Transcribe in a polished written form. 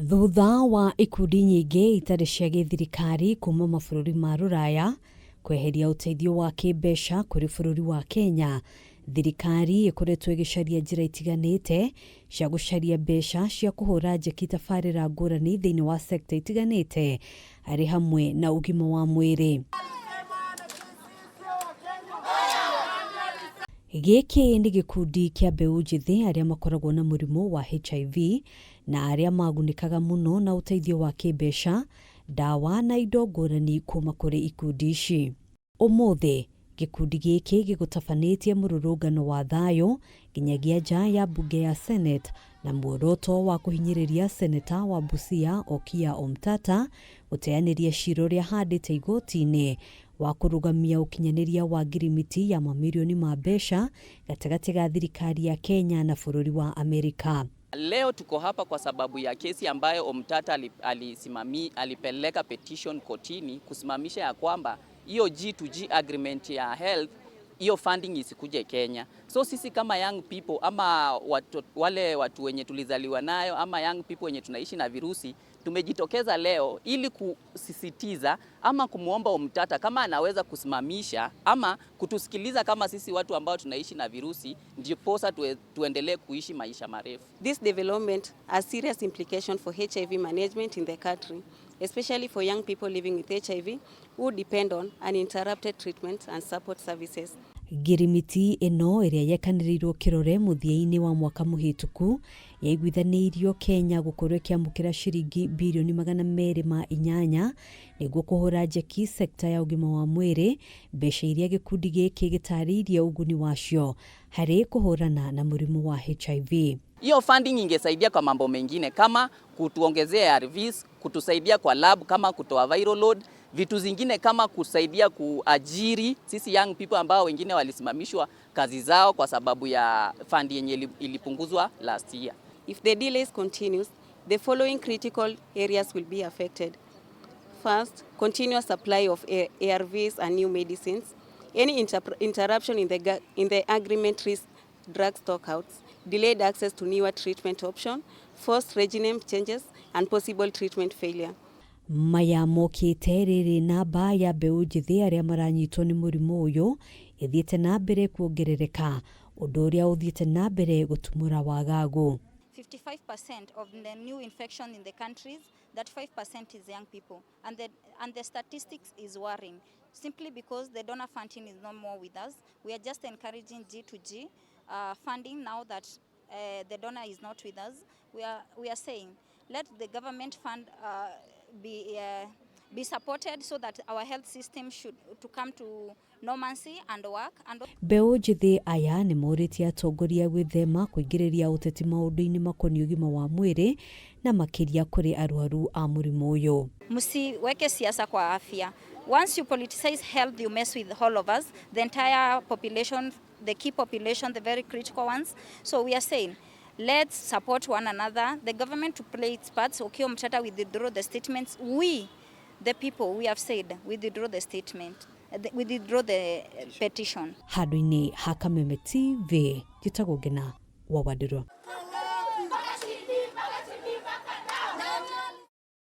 Thutha wa ikundi nyingi itari cia githirikari kuma mabũrũri ma Rũraya kweheria uteithio wa kimbeca kuri bũrũri wa Kenya, thirikari ikoretwo igicaria njira itiganite cia gucaria mbeca cia kuhura njeki tabarĩra ngũrani thĩinĩ wa sekta itiganite ari hamwe na ugima wa mwĩrĩ. Gĩkĩ nĩ gĩkundi kĩa Mbeu njĩthĩ arĩa makoragwo na mũrimũ wa HIV na arĩa magunĩkaga mũno na uteithio wa kĩmbeca, ndawa na indo ngũrani kuma kũrĩ ikundi ici. Ũmũthĩ gĩkundi gĩkĩ gĩgũtabanĩtie mũrũrũngano wa thayũ nginyagia nja ya bunge ya Senate na muoroto wa kũhinyĩrĩria seneta wa BUSIA OKIYA OMTATAH guteaniria ciro rĩa AHANDITE IGOTI-INI wa kurugamia ukinyaniria wa NGIRIMITI ya mamirioni ma mbeca gatagatĩ ga thirikari ya Kenya na bũrũri wa Amerika. Leo tuko hapa kwa sababu ya kesi ambayo OMTATAH alipeleka petition kotini kusimamisha ya kwamba hiyo G2G agreement ya health, hiyo funding isikuje Kenya. So sisi kama young people ama wale watu wenye tulizaliwa nayo ama young people wenye tunaishi na virusi, tumejitokeza leo ili kusisitiza ama kumuomba OMTATAH kama anaweza kusimamisha ama kutusikiliza kama sisi watu ambao tunaishi na virusi, ndio posa tuendelee kuishi maisha marefu. This development has serious implications for HIV management in the country, especially for young people living with HIV who depend on uninterrupted treatment and support services. NGIRIMITI ino ĩrĩa yekanĩrĩirwo kĩrore mũthia-inĩ wa mwaka mũhĩtũku yaiguithanĩirio Kenya gũkorwo ĩkĩamũkĩra ciringi bilioni 208 nĩguo kũhũra njeki sekta ya ũgima wa mwĩrĩ, mbeca iria gĩkundi gĩkĩ gĩtarĩirie ũguni wacio harĩ kũhũrana na mũrimũ wa HIV. Hiyo funding ingesaidia kwa mambo mengine kama kutuongezea ARVs, kutusaidia kwa lab kama kutoa viral load, vitu zingine kama kusaidia kuajiri sisi young people ambao wengine walisimamishwa kazi zao kwa sababu ya fund yenye ilipunguzwa last year. If the delays continues, the following critical areas will be affected. First, continuous supply of ARVs and new medicines. Any interruption in the agreement risks drug stockouts, delayed access to newer treatment options, forced regime changes, and possible treatment failure. Maya mokĩte rĩrĩ namba ya Mbeu njĩthĩ arĩa maranyitwo nĩ mũrimũ ũyũ ĩthiĩte na mbere kuongerereka, ũndũ ũrĩa ũthiĩte na mbere gũtumũra wagagu. 55% of the new infection in the countries, that 5% is young people, and the statistics is worrying simply because the donor funding is no more with us. We are just encouraging G2G funding now that the donor is not with us. We are saying let the government fund be supported so that our health system should to come to normalcy and work. Mbeu njĩthĩ aya nĩ morĩtie atongoria gwĩthema kũingĩrĩria ũteti maũndũ-inĩ makoniĩ ũgima wa mwĩrĩ na makĩria kũrĩ arwaru a mũrimũ ũyũ. Msiweke siasa kwa afya. Once you politicize health, you mess with all of us, the entire population, the key population, the very critical ones. So we are saying, let's support one another. The government to play its parts. OKIYA OMTATAH withdraw the statements. We, the people, we have said, we withdraw the statement. We withdraw the petition. Handũ-inĩ ha Kameme TV, njĩtagwo Ngina wa Wandĩrwo.